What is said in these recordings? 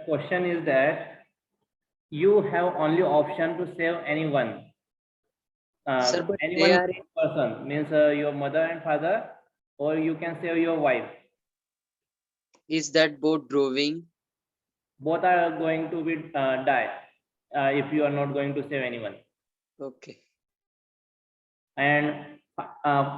question is that you have only option to save anyone. Sir, but Anyone they are person means your mother and father, or you can save your wife. is that boat drawing? Both are going to be die if you are not going to save anyone. Okay. And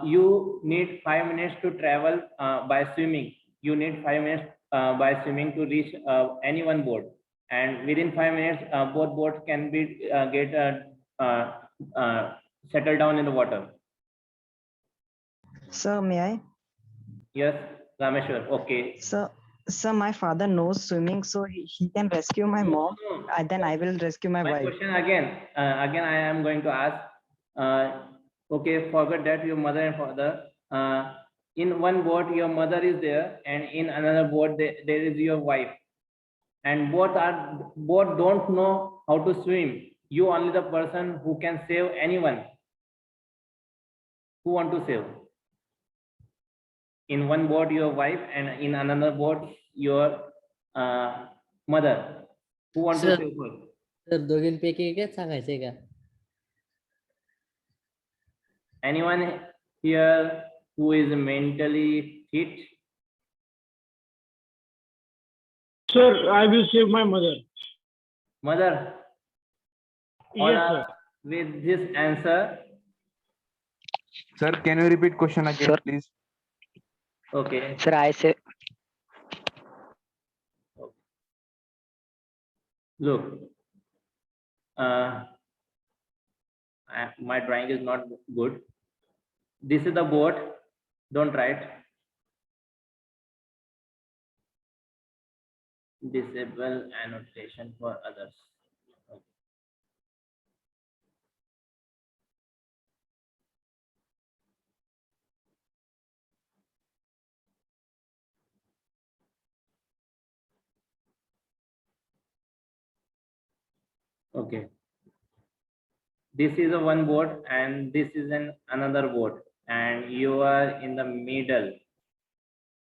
you need 5 minutes to travel by swimming. You need 5 minutes by swimming to reach any one boat. And within 5 minutes, both boats can be settled down in the water. Sir, may I? Yes, Rameshwar. Okay. Sir, my father knows swimming, so he can rescue my mom. Then I will rescue my wife. Question again. Again, I am going to ask. Okay, forget that your mother and father. In one boat, your mother is there, and in another boat, there is your wife. And both don't know how to swim. You only the person who can save anyone. Who want to save? In one boat, your wife, and in another boat, your mother. Who want to save first? Sir दोघींपैकी एकच सांगायचंय का? Anyone here who is mentally fit? Sir, I will save my mother. Mother? Yes, sir. With this answer? Sir, can you repeat question again, Sir. please? Okay. Sir, I say Look, my drawing is not good. This is the boat. Don't write. Disable annotation for others. Okay. This is a one boat and this is another boat, and you are in the middle.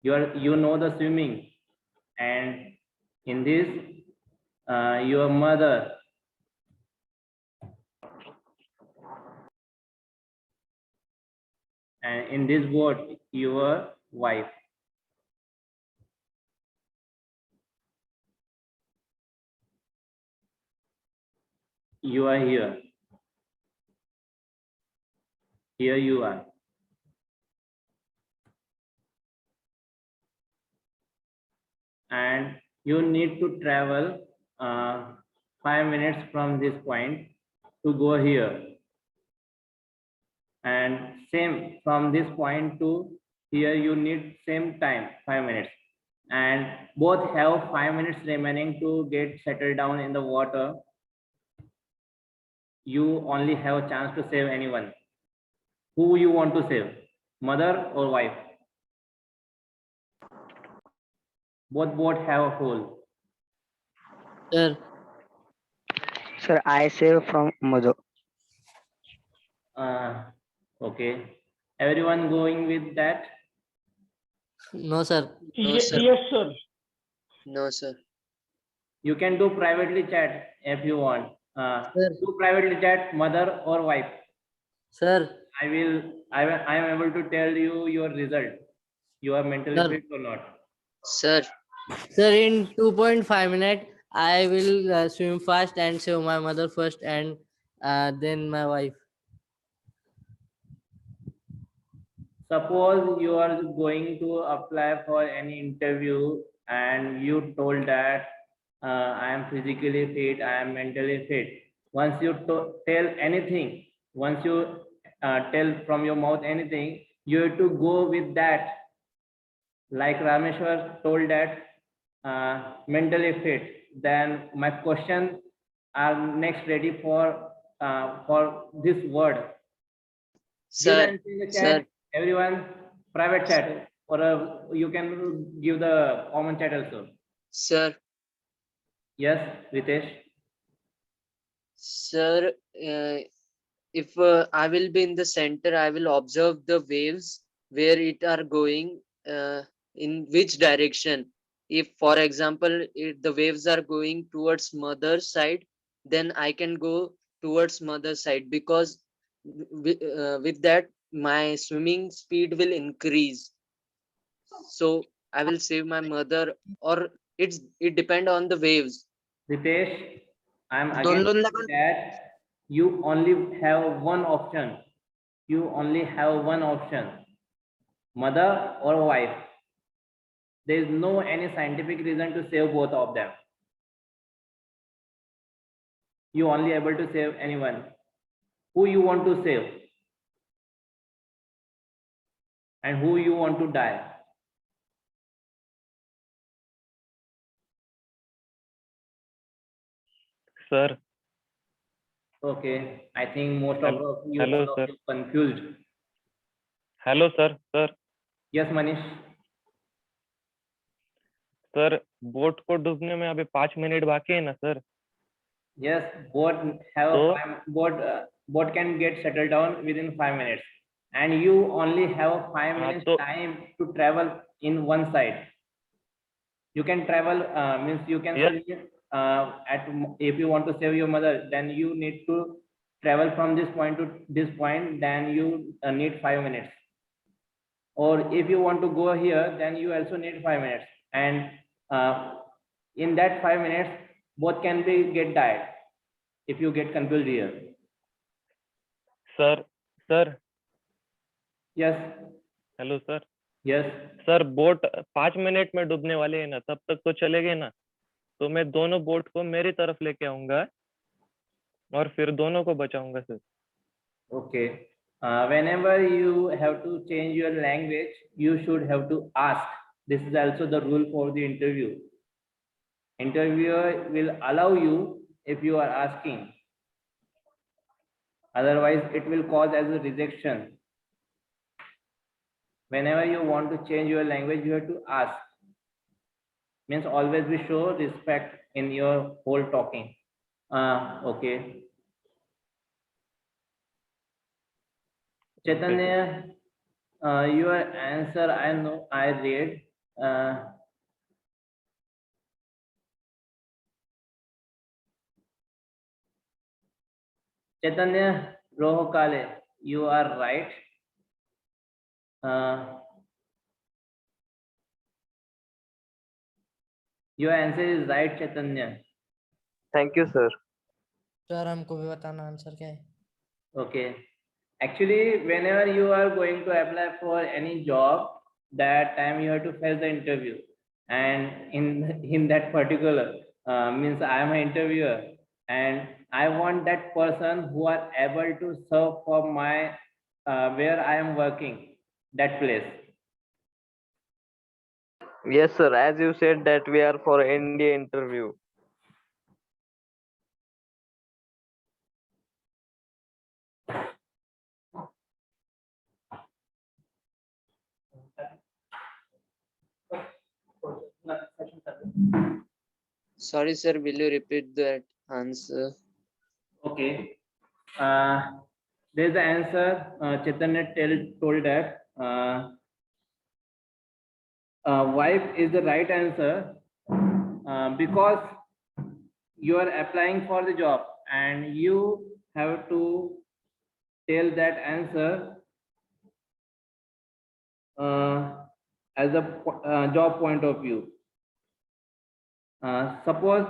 You know the swimming, and in this your mother, and in this boat your wife. You are here. Here you are. And you need to travel 5 minutes from this point to go here. And same from this point to here, you need same time, 5 minutes. And both have 5 minutes remaining to get settled down in the water. You only have a chance to save anyone. Who you want to save? Mother or wife? Both boats have a hole. Sir, I save from mother. Okay. Everyone going with that? no sir. No, Yes, sir. yes, sir. No, sir. You can do privately chat if you want. Sir. Do privately chat, mother or wife. Sir, I am able to tell you your result. You are mentally Sir. fit or not. Sir, sir, in 2.5 minutes, I will swim fast and save my mother first and then my wife. Suppose you are going to apply for any interview and you told that I am physically fit, I am mentally fit. Once you tell anything, once you tell from your mouth anything, you have to go with that. Like Rameshwar told that mentally fit. Then my question are next ready for this word. sir, sir, Everyone, private chat, or you can give the common chat also. sir, Yes, Ritesh. sir. If I will be in the center, I will observe the waves where it are going, in which direction. if for example if the waves are going towards mother's side, then I can go towards mother's side, because with that my swimming speed will increase. So I will save my mother, or it depend on the waves. Ritesh, I'm again saying that you only have one option. You only have one option, mother or wife. There is no any scientific reason to save both of them. You only able to save anyone. Who you want to save? And who you want to die? Sir, Okay, I think most of you hello, all of sir. you confused. Hello, sir. Sir, Yes, Manish. Sir boat को डूबने में अभी 5 minute बाकी है ना sir? Yes, boat have So- boat can get settled down within 5 minutes, and you only have 5 minutes so- time to travel in one side. You can travel means you can Yes. say, if you want to save your mother, then you need to travel from this point to this point. Then you need 5 minutes. Or if you want to go here, then you also need 5 minutes. And in that 5 minutes, both can be get died if you get confused here. Sir Yes, hello sir. yes. Sir boat 5 minute में डूबने वाले हैं ना, तब तक तो चलेगे ना? तो मैं दोनों बोट को मेरी तरफ लेके आऊंगा और फिर दोनों को बचाऊंगा sir. Okay. Whenever you have to change your language, you should have to ask. This is also the rule for the interview. Interviewer will allow you if you are asking. Otherwise, it will cause as a rejection. Whenever you want to change your language, you have to ask. Means always we show respect in your whole talking. Okay. Chaitanya, your answer I know I read. Chaitanya Rohokale, you are right. Your answer is right, Chaitanya. Thank you sir. Sir हमको भी बताना answer क्या है. Okay. Actually, whenever you are going to apply for any job, that time you have to face the interview. And in that particular means I am an interviewer, and I want that person who are able to serve for my where I am working, that place. Yes sir, as you said that we are for India interview. Sorry sir, will you repeat that answer? Okay. There's the answer. Chaitanya told that wife is the right answer because you are applying for the job and you have to tell that answer as a job point of view. Suppose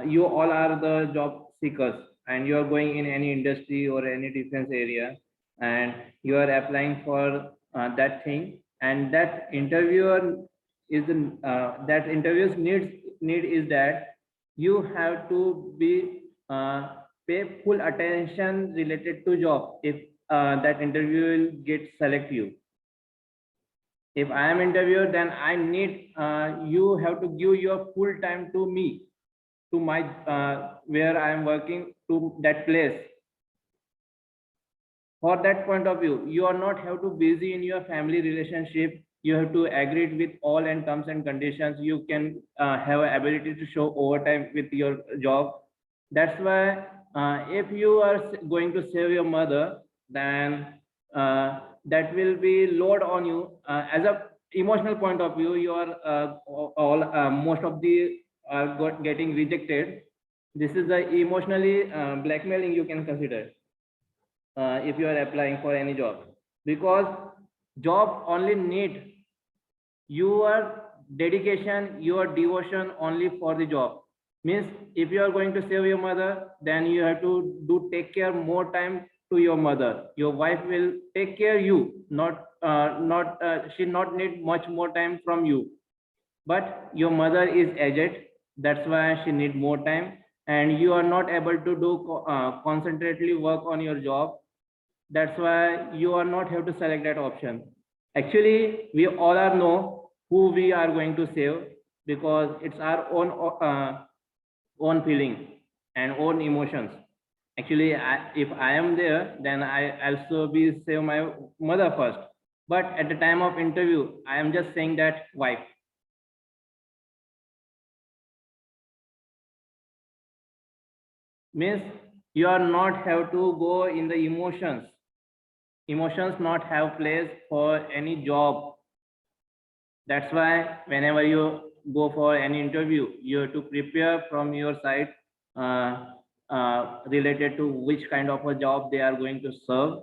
you all are the job seekers and you are going in any industry or any defense area and you are applying for that thing, and that interviewer is that interviewer's need is that you have to be pay full attention related to job if that interview will get select you. If I am interviewer, then I need you have to give your full time to me, to my where I am working, to that place. For that point of view, you are not have to busy in your family relationship. You have to agree with all and terms and conditions. You can have an ability to show overtime with your job. That's why if you are going to save your mother, then that will be load on you as a emotional point of view, you are all most of the are getting rejected. This is the emotionally blackmailing you can consider if you are applying for any job, because job only need your dedication, your devotion only for the job. Means if you are going to save your mother, then you have to do take care more time to your mother. Your wife will take care you, not she not need much more time from you. But your mother is aged, that's why she need more time, and you are not able to do concentrately work on your job. That's why you are not have to select that option. Actually, we all are know who we are going to save, because it's our own feeling and own emotions. Actually, if I am there, then I also be save my mother first. But at the time of interview, I am just saying that wife. Means you are not have to go in the emotions. Emotions not have place for any job. That's why whenever you go for any interview, you have to prepare from your side related to which kind of a job they are going to serve.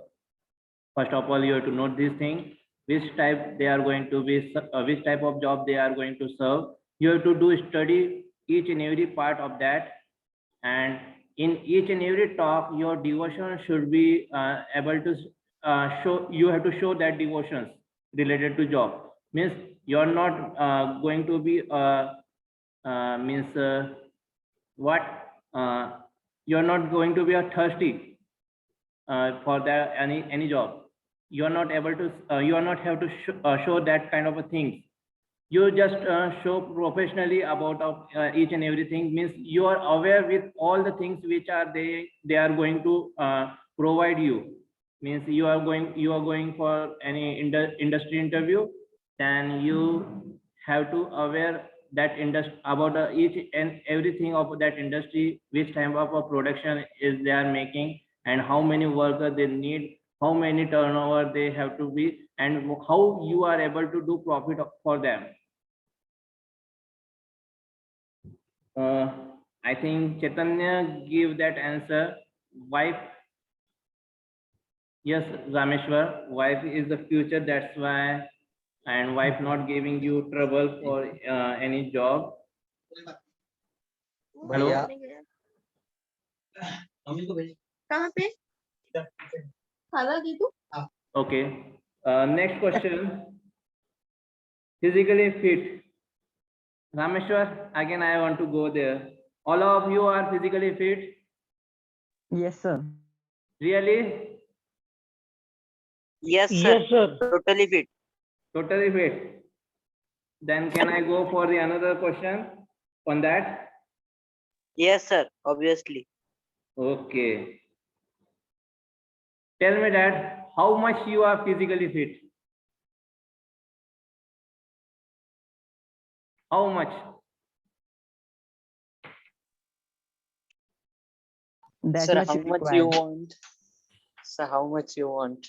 First of all, you have to note this thing, which type they are going to be, which type of job they are going to serve. You have to do study each and every part of that, and in each and every talk, your devotion should be able to show. You have to show that devotions related to job. Means you are not going to be means what you are not going to be a thirsty for that any job. You are not able to you are not have to show that kind of a thing. You just show professionally about each and everything. Means you are aware with all the things which are they are going to provide you. Means you are going for any industry interview, then you have to aware that industry about each and everything of that industry, which type of a production is they are making, and how many workers they need, how many turnover they have to be, and how you are able to do profit for them. I think Chaitanya give that answer. Wife, yes, Rameshwar, wife is the future. That's why, and wife not giving you trouble for any job. Hello. कहाँ पे खाना दे दूँ? Okay. Next question. Physically fit. Rameshwar, again I want to go there. All of you are physically fit? Yes, sir. Really? Yes, sir. Yes, sir. Totally fit. Totally fit. Then can I go for the another question on that? Yes, sir. Obviously. Okay. Tell me that how much you are physically fit? How much? That Sir, much how is much you required. want? Sir, how much you want?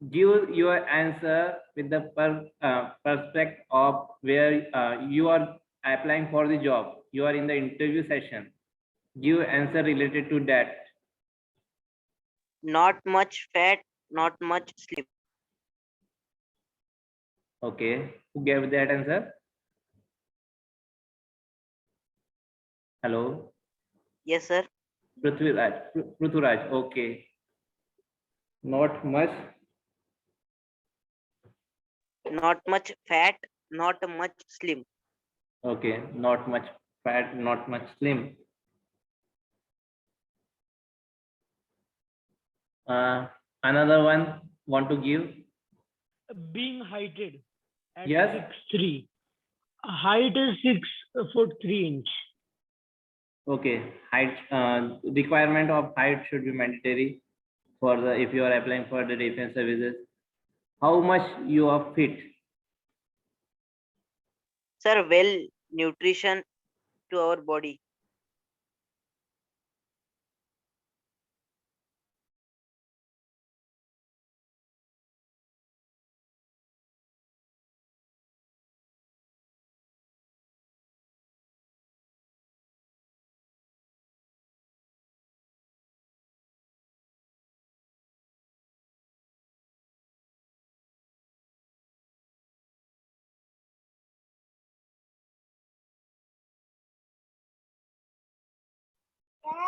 Give your answer with the perspective of where you are applying for the job. You are in the interview session. Give answer related to that. Not much fat, not much slim. Okay. Who gave that answer? Hello. Yes, sir. Prithviraj. Okay. Not much. Not much fat, not much slim. Okay. Not much fat, not much slim. Another one want to give? Being heighted at Yes. 6'3". Height is 6'3". Okay. Height requirement of height should be mandatory for the if you are applying for the defense services. How much you are fit? Sir, well nutrition to our body.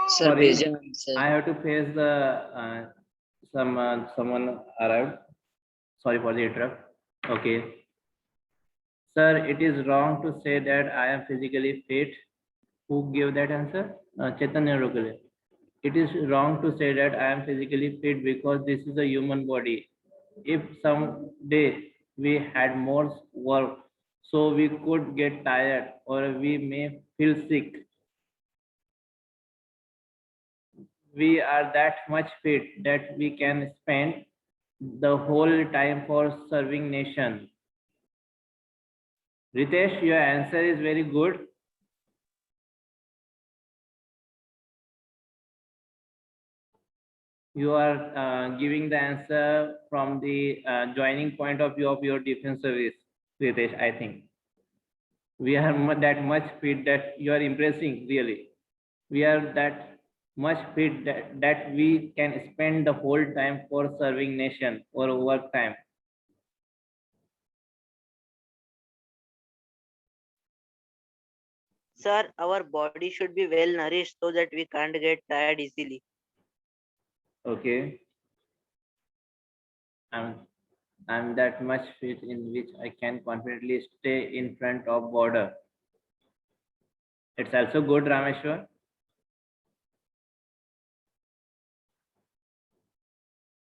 Sir, Sorry, भेजा answer. I have to face the someone arrived. Sorry for the interrupt. Okay. Sir, it is wrong to say that I am physically fit. Who gave that answer? Chaitanya Rukule. It is wrong to say that I am physically fit because this is a human body. If someday we had more work, so we could get tired or we may feel sick. We are that much fit that we can spend the whole time for serving nation. Ritesh, your answer is very good. You are giving the answer from the joining point of view of your defense service, Ritesh, I think. We are that much fit that you are impressing, really. We are that much fit that we can spend the whole time for serving nation or work time. Sir, our body should be well nourished so that we can't get tired easily. Okay. I'm that much fit in which I can confidently stay in front of border. It's also good, Rameshwar.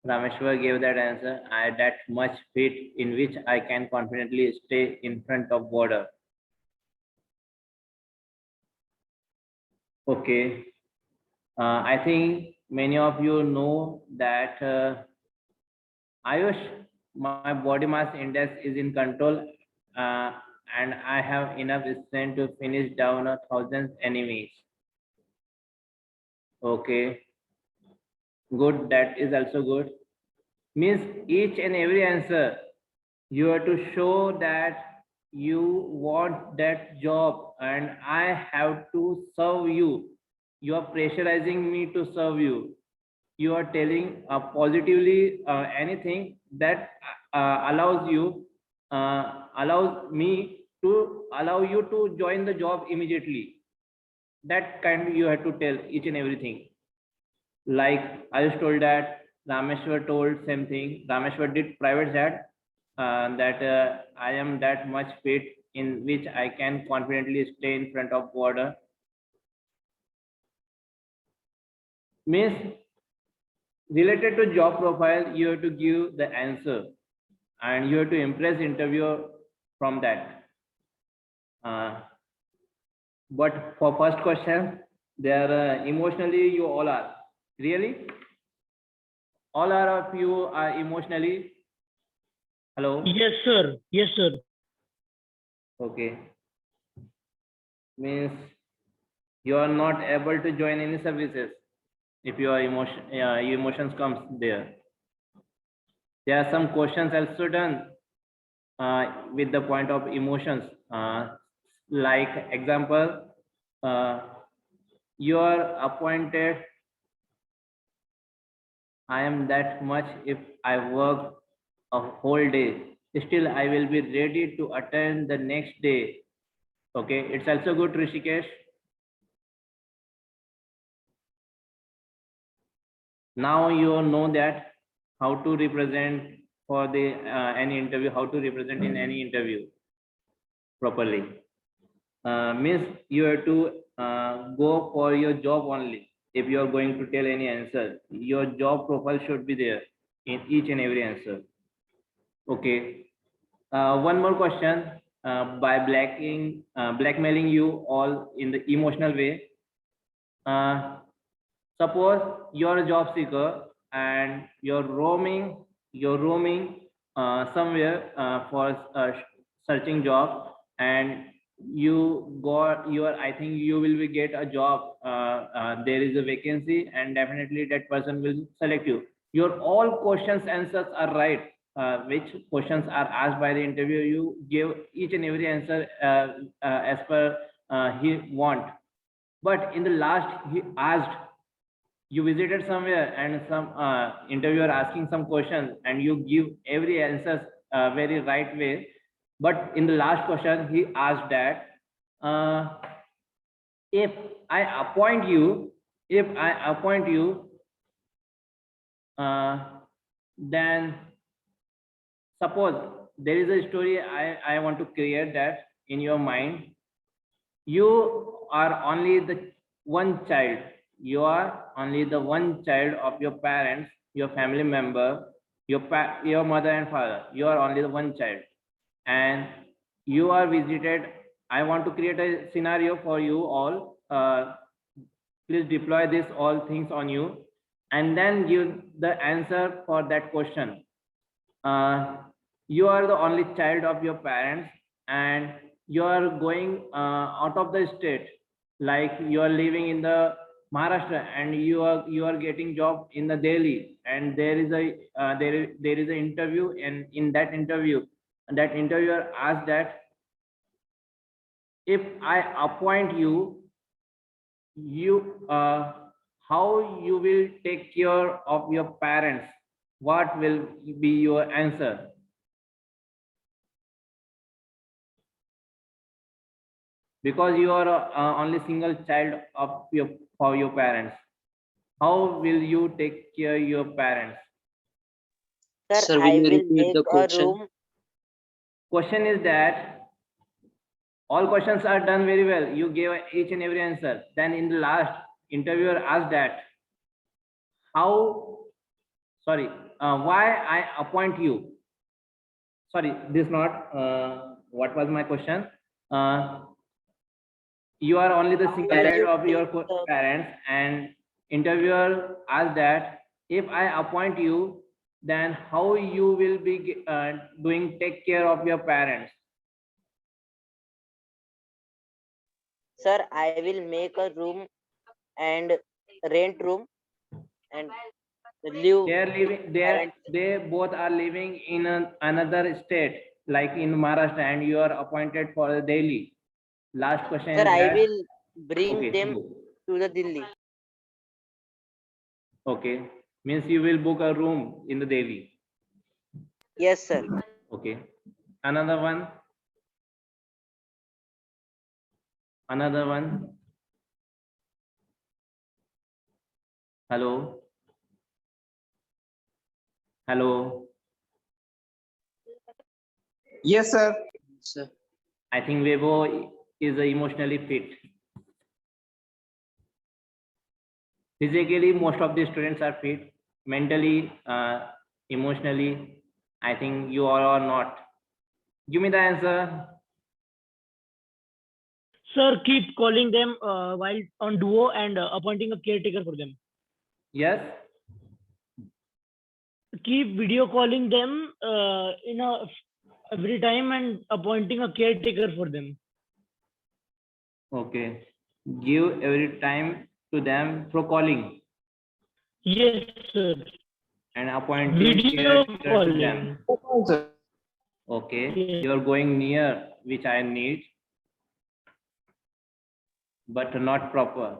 Rameshwar gave that answer. I that much fit in which I can confidently stay in front of border. Okay. I think many of you know that Ayush, my body mass index is in control, and I have enough strength to finish down 1,000 enemies. Okay, good. That is also good. Means each and every answer you have to show that you want that job, and I have to serve you. You are pressurizing me to serve you. You are telling positively anything that allows me to allow you to join the job immediately. That kind you have to tell each and everything. Like I was told that Rameshwar told same thing. Rameshwar did private chat that I am that much fit in which I can confidently stay in front of border. Means related to job profile, you have to give the answer and you have to impress interviewer from that. But for first question, there emotionally you all are. Really? All are of you are emotionally? Hello? Yes, sir. Yes, sir. Okay. Means you are not able to join any services if your emotions comes there. There are some questions also done with the point of emotions. Like example, you are appointed. I am that much if I work a whole day. Still, I will be ready to attend the next day. Okay, it's also good, Rishikesh. Now you know that how to represent for the any interview, how to represent in any interview properly. Means you have to go for your job only. If you are going to tell any answer, your job profile should be there in each and every answer. Okay. One more question. By blackmailing you all in the emotional way. Suppose you're a job seeker and you're roaming somewhere for searching job, and I think you will be get a job. There is a vacancy, and definitely that person will select you. Your all questions answers are right. Which questions are asked by the interviewer, you give each and every answer as per he want. But in the last, he asked, you visited somewhere and some interviewer asking some questions and you give every answer very right way. But in the last question, he asked that if I appoint you, if I appoint you, then suppose there is a story I want to create that in your mind. You are only the one child. You are only the one child of your parents, your family member, your mother and father. You are only the one child, and you are visited. I want to create a scenario for you all. Please deploy this all things on you, and then give the answer for that question. You are the only child of your parents, and you are going out of the state, like you are living in the Maharashtra, and you are getting job in the Delhi, and there is a there is an interview, and in that interview, that interviewer asked that if I appoint you, how you will take care of your parents? What will be your answer? Because you are only single child of your for your parents, how will you take care your parents? Sir, Sir, will I you will repeat make the a question? room. Question is that all questions are done very well, you gave each and every answer, then in the last, interviewer asked that how, sorry, why I appoint you. Sorry, this not what was my question. uh, you are only the single Will child you of your take the parents, and interviewer asked that if I appoint you, then how you will be doing take care of your parents? Sir, I will make a room and rent room and live They are living there, parents. they both are living in another state, like in Maharashtra, and you are appointed for the daily. Last question Sir, is I that, will bring okay, them go. to the Delhi. Okay, means you will book a room in the Delhi. Yes, sir. Okay, another one, another one. Hello, hello. Yes, sir. Sir, I think Weibo is emotionally fit. Physically, most of the students are fit. Mentally, emotionally, I think you all are not. Give me the answer. Sir, keep calling them while on Duo and appointing a caretaker for them. Yes. Keep video calling them every time and appointing a caretaker for them. Okay. Give every time to them through calling Yes, sir. and appointing Video caretaker to them. calling. Okay. Yes. You're going near, which I need, but not proper.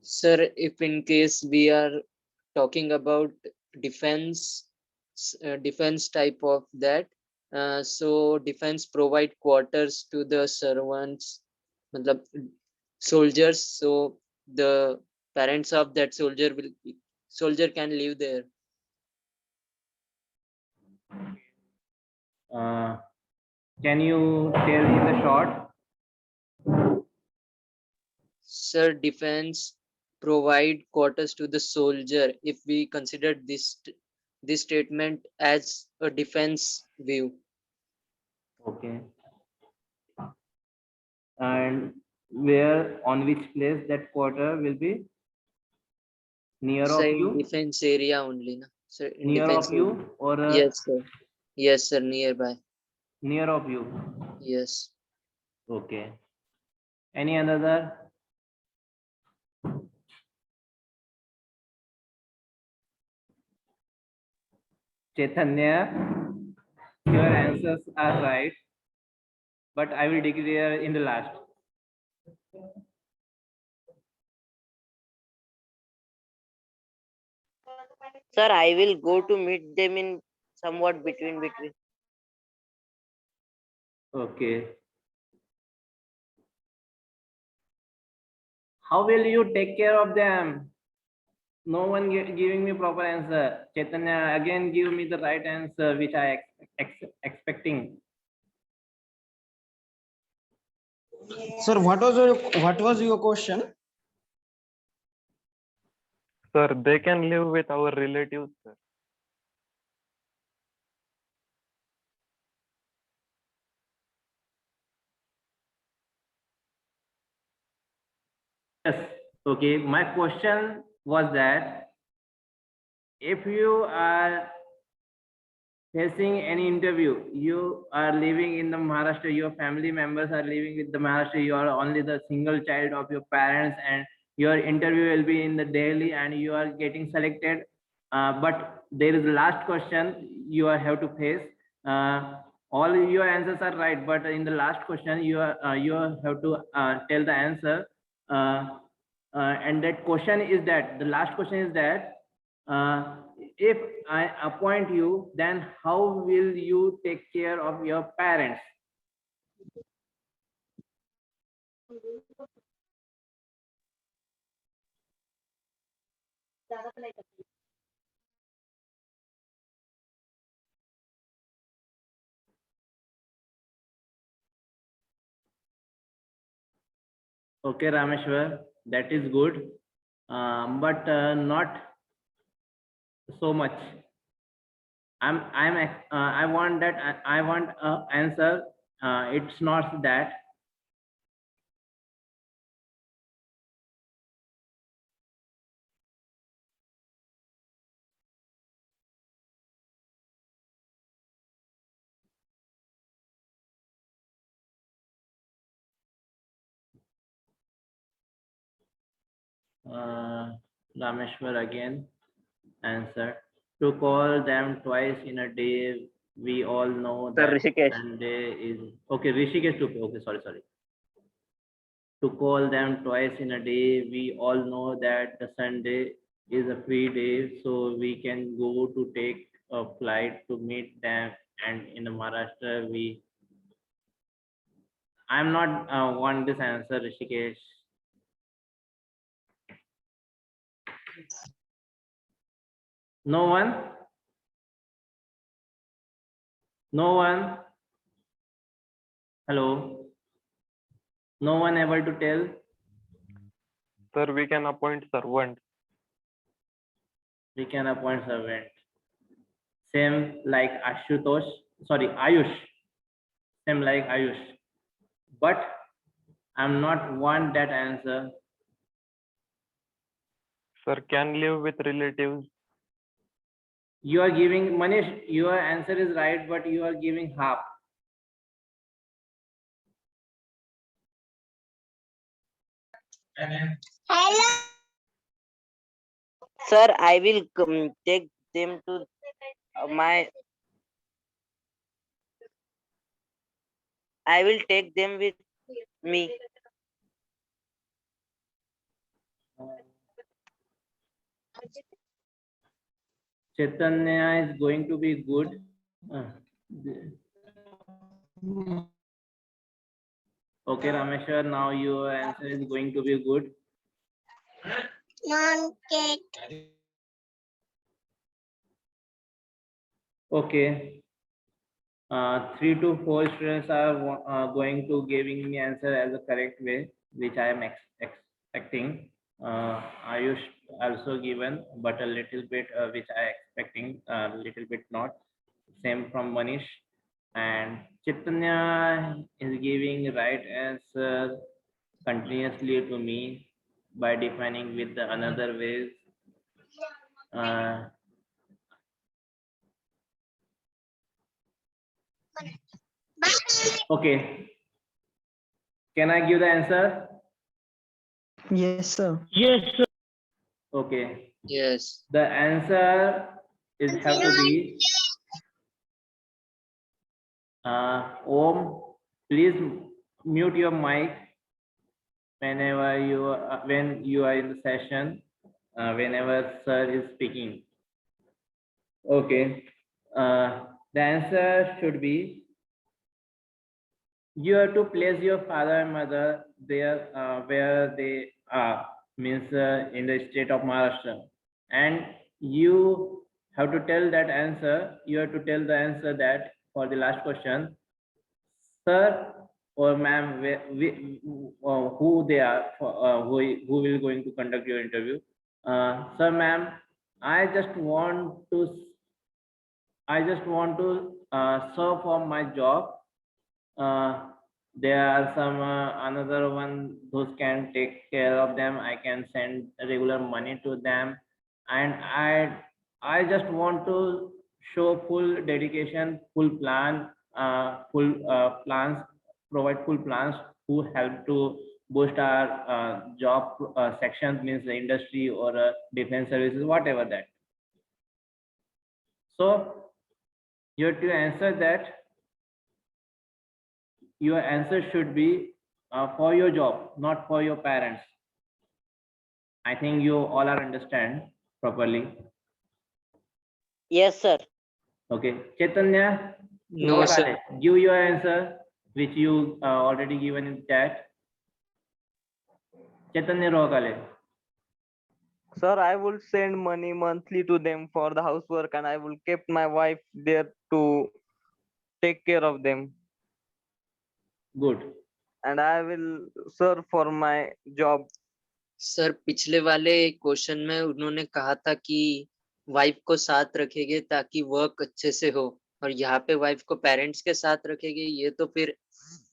sir, if in case we are talking about defense, defense type of that, so defense provide quarters to the servants, matlab, soldiers. So the parents of that soldier can live there. Uh, can you tell in the short? Sir, defense provide quarters to the soldier. If we consider this statement as a defense view. Okay. And where, on which place that quarter will be? Near Sir, of in you? defense area only, na? Sir, in Near defense of area. you, or Yes, sir. Yes, sir, nearby. near of you? Yes. Okay. Any another? Chaitanya, your answers are right, but I will declare in the last. Sir, I will go to meet them in somewhat between. Okay. how will you take care of them? No one giving me proper answer. Chaitanya, again give me the right answer which I expecting. Sir, what was your question? Sir, they can live with our relatives, sir. Yes. Okay. My question was that if you are facing any interview, you are living in the Maharashtra, your family members are living with the Maharashtra, you are only the single child of your parents, and your interview will be in the Delhi, and you are getting selected. But there is the last question you have to face. All your answers are right, but in the last question, you have to tell the answer. And that question is that the last question is that if I appoint you, then how will you take care of your parents? Okay, Rameshwar, that is good, but not so much. I want that. I want answer. It's not that. Rameshwar again answer. To call them twice in a day. We all know Sir, that Rishikesh. Sunday is okay. Rishikesh to okay. Sorry. To call them twice in a day. We all know that the Sunday is a free day, so we can go to take a flight to meet them. And in Maharashtra, I'm not want this answer, Rishikesh. No one? No one? Hello? No one able to tell? Sir, we can appoint servant. We can appoint servant. Same like Ashutosh, sorry, Ayush. Same like Ayush. But I'm not want that answer. Sir, can live with relatives. You are giving, Manish, your answer is right, but you are giving half. Hello. Sir, I will take them to my. I will take them with me. Chaitanya is going to be good. Okay, Rameshwar, now your answer is going to be good. Non-cake. Okay. 3 to 4 students are going to giving me answer as a correct way, which I am expecting. Ayush also given, but a little bit which I expecting, a little bit not. Same from Manish. And Chaitanya is giving right answer continuously to me by defining with the another ways. Okay. Can I give the answer? Yes, sir. Yes, sir. Okay. Yes. The answer is have to be Om. Please mute your mic whenever you when you are in the session. Whenever sir is speaking. Okay. The answer should be you have to place your father and mother there where they means in the state of Maharashtra, and you have to tell that answer. You have to tell the answer that for the last question, sir or ma'am, who they are, who will going to conduct your interview. Sir, ma'am, I just want to serve for my job. There are some another one who can take care of them. I can send regular money to them, and I just want to show full dedication, full plan, full plans, provide full plans who help to boost our job sections, means the industry or defense services, whatever that. So you have to answer that. Your answer should be for your job, not for your parents. I think you all are understand properly. Yes, sir. Okay, Chaitanya, No, sir. Rohakale, give your answer which you already given in chat. Chaitanya Rohakale. Sir, I will send money monthly to them for the housework, and I will keep my wife there to take care of them. Good. And I will serve for my job. Sir पिछले वाले question में उन्होंने कहा था कि wife को साथ रखेंगे ताकि वर्क अच्छे से हो, और यहाँ पे वाइफ को पेरेंट्स के साथ रखेंगे, ये तो फिर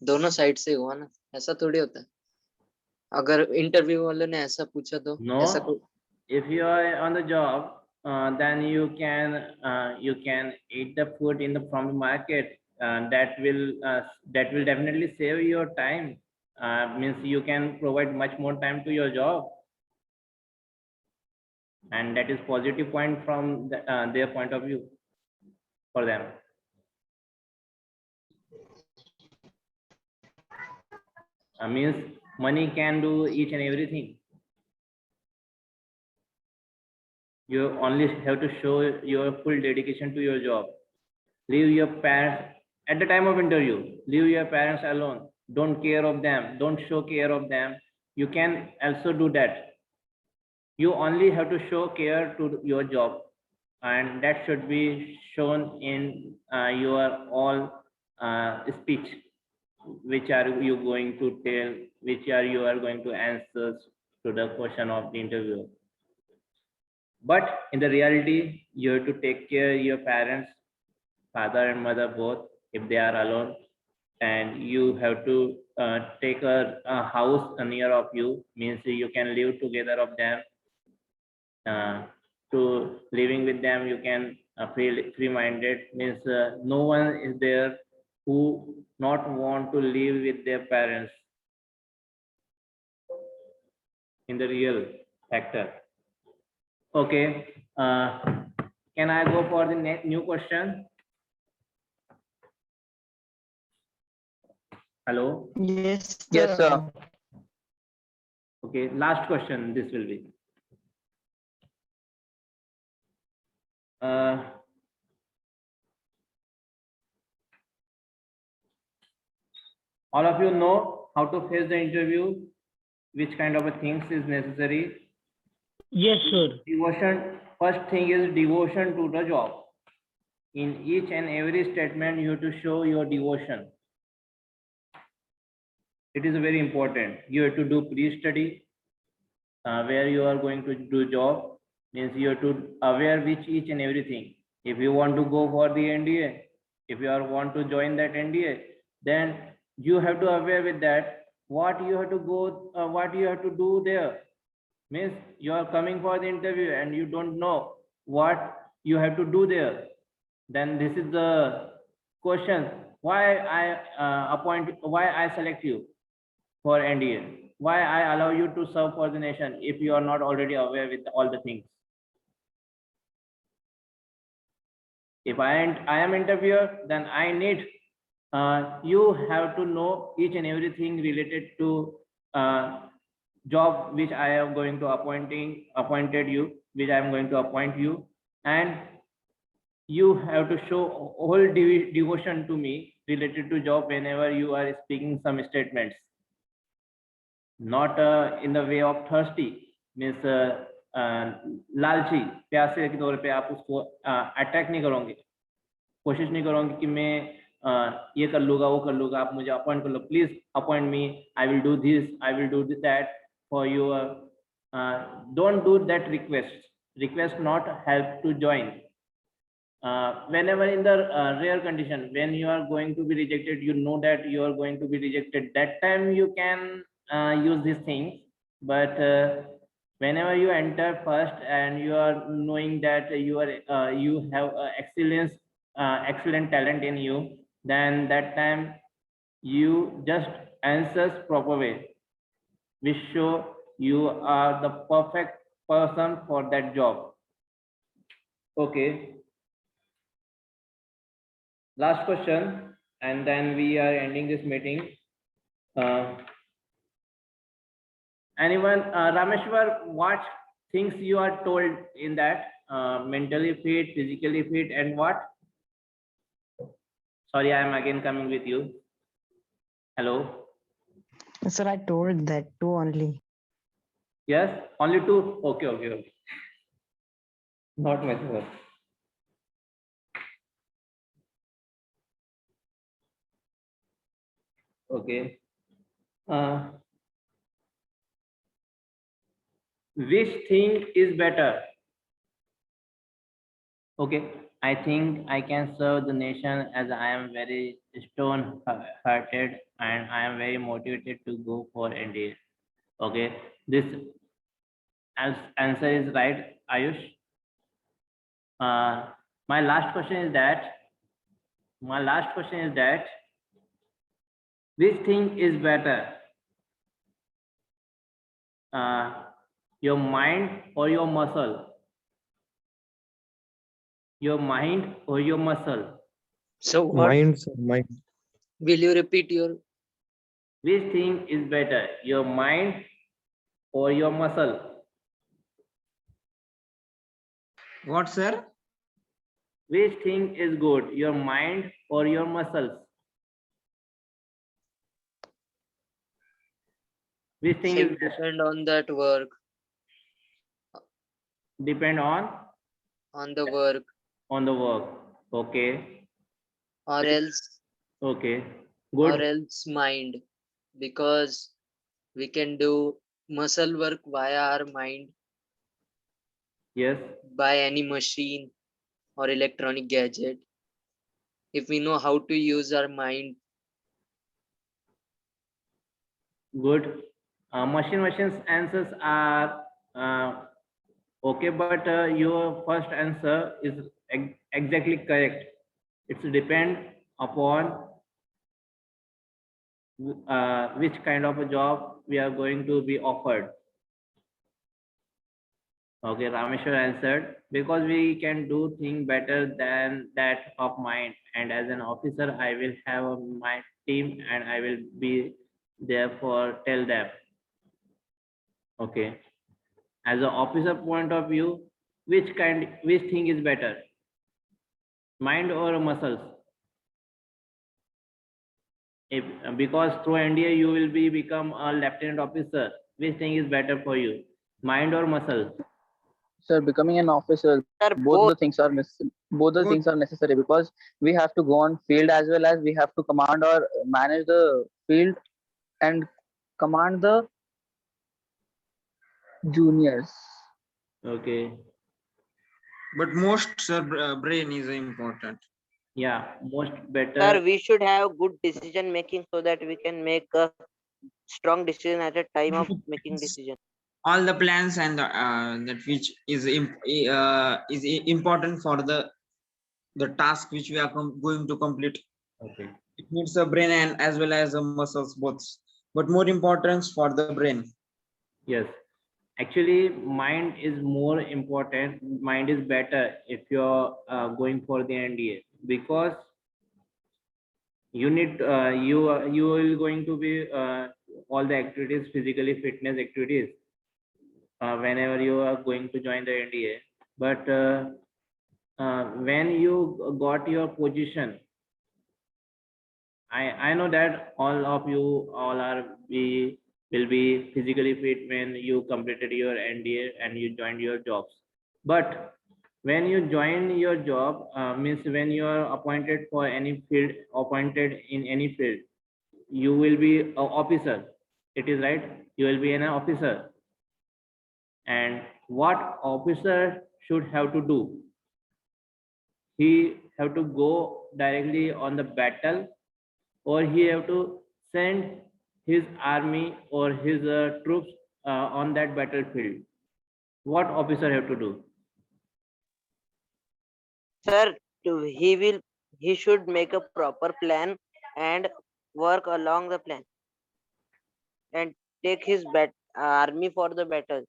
दोनों साइड से हुआ ना, ऐसा थोड़ी होता है। अगर इंटरव्यू वालों ने ऐसा पूछा तो No, if you are on the job, then you can eat the food from the market. That will definitely save your time. Means you can provide much more time to your job, and that is positive point from their point of view for them. Means money can do each and everything. You only have to show your full dedication to your job. Leave your parents at the time of interview. Leave your parents alone. Don't care of them. Don't show care of them. You can also do that. You only have to show care to your job, and that should be shown in your all speech. Which are you going to tell? Which are you are going to answer to the question of the interview? But in the reality, you have to take care of your parents, father and mother both, if they are alone, and you have to take a house near of you, means you can live together of them. To living with them, you can feel free-minded, means no one is there who not want to live with their parents in the real factor. Okay, can I go for the new question? Hello. Yes. Yes, sir. Okay, last question. This will be. All of you know how to face the interview, which kind of a things is necessary. Yes, sir. Devotion, first thing is devotion to the job. In each and every statement, you have to show your devotion. It is very important. You have to do pre-study where you are going to do job. Means you have to aware which each and everything. If you want to go for the NDA, if you want to join that NDA, then you have to aware with that what you have to go, what you have to do there. Means you are coming for the interview and you don't know what you have to do there. Then this is the question: why I select you for NDA? Why I allow you to serve for the nation if you are not already aware with all the things? If I am interviewer, then I need you have to know each and everything related to job which I am going to appointed you, which I am going to appoint you, and you have to show whole devotion to me related to job whenever you are speaking some statements. not in the way of thirsty, means लालची, प्यासे के तौर पे आप उसको attack नहीं करोगे, कोशिश नहीं करोगे कि मैं ये कर लूँगा वो कर लूँगा, आप मुझे अपॉइंट कर लो, please appoint me, I will do this, I will do that for you, don't do that request not help to join. Whenever in the rare condition when you are going to be rejected, you know that you are going to be rejected, that time you can use these things. But whenever you enter first and you are knowing that you are you have excellent talent in you, then that time you just answers proper way, which show you are the perfect person for that job. Okay, last question and then we are ending this meeting. Anyone, Rameshwar, what things you are told in that mentally fit, physically fit, and what? Sorry, I am again coming with you. Hello. Sir, I told that two only. Yes, only two. Okay. Not much more. Okay. Which thing is better? Okay, I think I can serve the nation as I am very stone-hearted and I am very motivated to go for NDA. Okay, this answer is right, Ayush. My last question is that which thing is better? Your mind or your muscle? Your mind or your muscle? So what Mind, sir, mind. will you repeat your? Which thing is better, your mind or your muscle? What, sir? Which thing is good, your mind or your muscles? Which thing is It best? depend on that work, Depend on the work, on the work. Okay, or else okay, or good. else mind, because we can do muscle work via our mind Yes, by any machine or electronic gadget. If we know how to use our mind, good. Machines answers are okay, but your first answer is exactly correct. It's depend upon which kind of a job we are going to be offered. Okay, Rameshwar answered, because we can do things better than that of mine. And as an officer, I will have my team and I will be there for tell them. Okay. As an officer point of view, which thing is better? Mind or muscles? If, because through NDA you will become a lieutenant officer, which thing is better for you? Mind or muscles? Sir, becoming an officer, Sir, both the things are necessary. Both the things are necessary because we have to go on field as well as we have to command or manage the field and command the juniors. Okay. But most, sir, brain is important. Yeah, most better. Sir, we should have good decision making so that we can make a strong decision at a time of making decision. All the plans and that which is important for the task which we are going to complete. Okay. It needs a brain and as well as the muscles both, but more importance for the brain. Yes, actually mind is more important, mind is better if you're going for the NDA, because you need you will going to be all the activities, physically fitness activities, whenever you are going to join the NDA. But when you got your position, I know that all of you all are be will be physically fit when you completed your NDA and you joined your jobs. But when you join your job, means when you are appointed for any field, appointed in any field, you will be an officer. It is right. You will be an officer. And what officer should have to do? He have to go directly on the battle, or he have to send his army or his troops on that battlefield. What officer have to do? Sir, he should make a proper plan and work along the plan and take his army for the battle.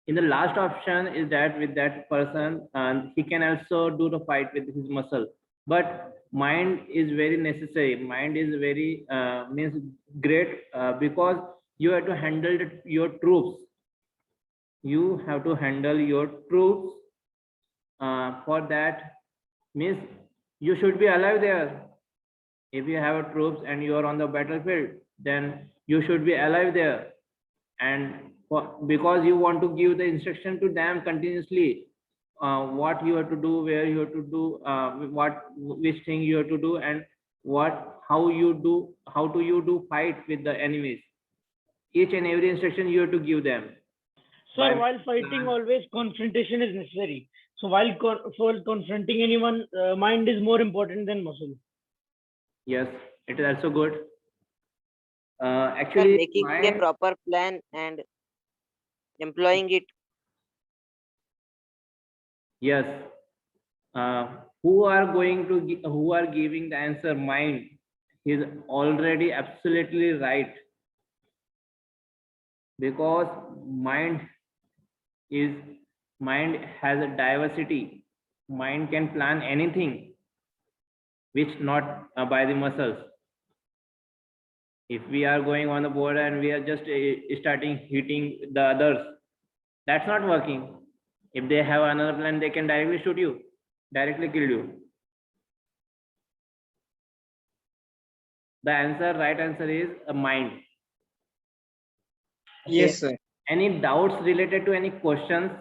In the last option is that with that person, he can also do the fight with his muscle. But mind is very necessary. Mind is very means great because you have to handle your troops. You have to handle your troops. For that means you should be alive there. If you have troops and you are on the battlefield, then you should be alive there. And because you want to give the instruction to them continuously, what you have to do, where you have to do, which thing you have to do, and how do you do fight with the enemies. Each and every instruction you have to give them. Sir, By- while fighting, always confrontation is necessary. So while for confronting anyone, mind is more important than muscle. Yes, it is also good. Sir, Actually, making a mind- proper plan and employing it. Yes. Who are giving the answer? Mind is already absolutely right, because mind has a diversity. Mind can plan anything, which not by the muscles. If we are going on the border and we are just starting hitting the others, that's not working. If they have another plan, they can directly shoot you, directly kill you. The right answer is a mind. Yes, sir. Any doubts related to any questions?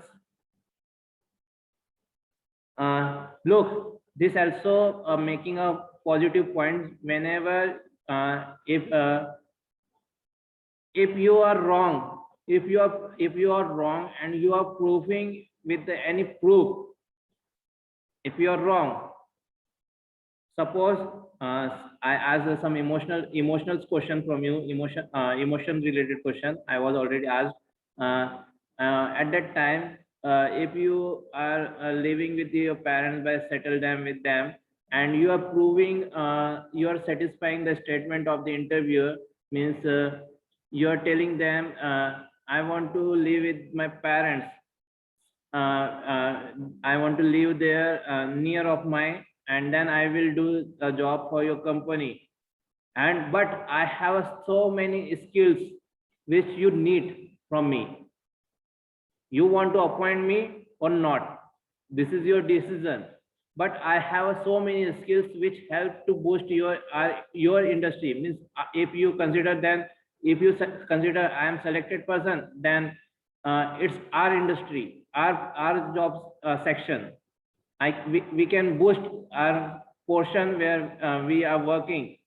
Look, this also making a positive point. Whenever if you are wrong, if you are wrong and you are proving with any proof, if you are wrong, suppose I asked some emotional question from you, emotion related question I was already asked. At that time, if you are living with your parents, by settle them with them, and you are proving, you are satisfying the statement of the interviewer, means you are telling them, I want to live with my parents, I want to live there near of mine, and then I will do a job for your company. But I have so many skills which you need from me. You want to appoint me or not? This is your decision. But I have so many skills which help to boost your industry. Means if you consider I am selected person, then it's our industry, our jobs section. We can boost our portion where we are working.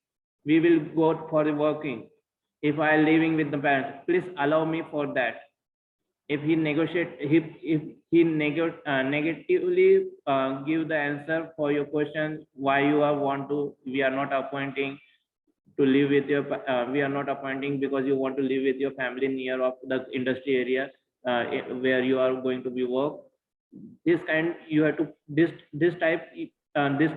We will go for the working. If I am living with the parents, please allow me for that. If he negatively give the answer for your question, why you we are not appointing to live with your, we are not appointing because you want to live with your family near of the industry area where you are going to be work. This kind you have to this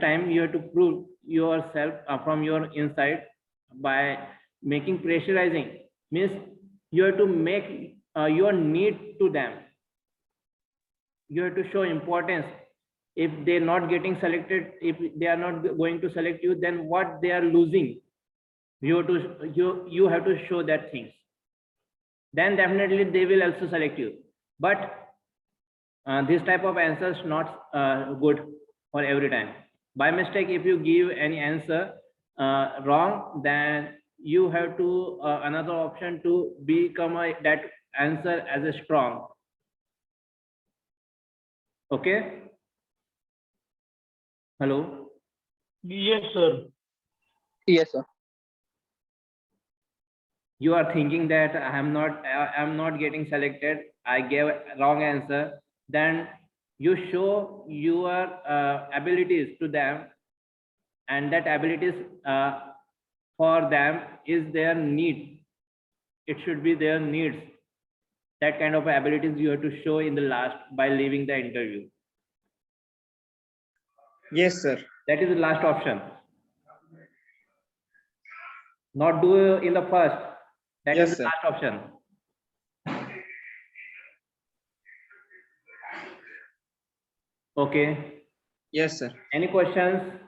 time you have to prove yourself from your inside by making pressurizing. Means you have to make your need to them. You have to show importance. If they're not getting selected, if they are not going to select you, then what they are losing, you have to show that things. Then definitely they will also select you. But this type of answers not good for every time. By mistake, if you give any answer wrong, then you have to another option to become that answer as a strong. Okay. Hello. Yes, sir. Yes, sir. You are thinking that I'm not getting selected, I gave wrong answer, then you show your abilities to them, and that abilities for them is their need. It should be their needs. That kind of abilities you have to show in the last by leaving the interview. Yes, sir. That is the last option. Not do in the first. That Yes, is the sir. last option. Okay. Yes, sir. Any questions?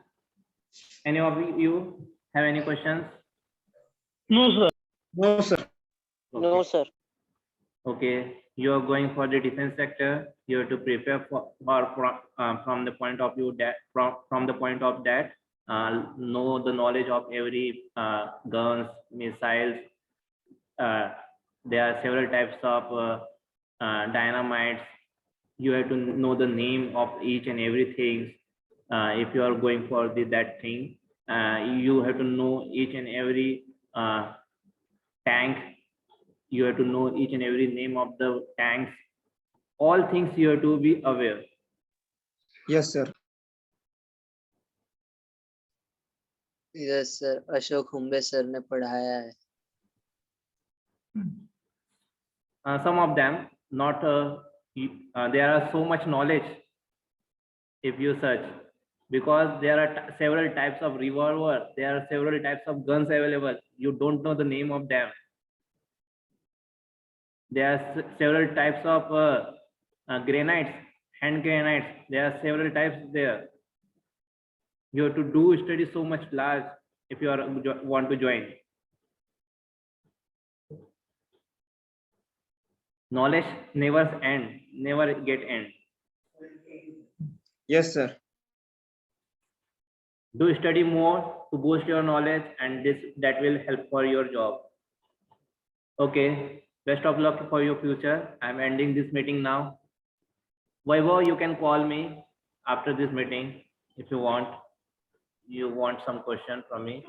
Any of you have any questions? No, sir. No, sir. No, Okay. sir. Okay, you are going for the defense sector. You have to prepare from the point of view that from the point of that know the knowledge of every guns, missiles. There are several types of dynamites. You have to know the name of each and everything. If you are going for that thing, you have to know each and every tank. You have to know each and every name of the tanks. All things you have to be aware. Yes, sir. Yes sir, Ashok Humbe sir ने पढ़ाया है. Some of them, not there are so much knowledge if you search, because there are several types of revolver, there are several types of guns available. You don't know the name of them. There are several types of grenades, hand grenades. There are several types there. You have to do study so much large if you are want to join. Knowledge never end, never get end. Yes, sir. Do study more to boost your knowledge, and that will help for your job. Okay, best of luck for your future. I'm ending this meeting now. Vaibhav, you can call me after this meeting if you want. You want some question from me.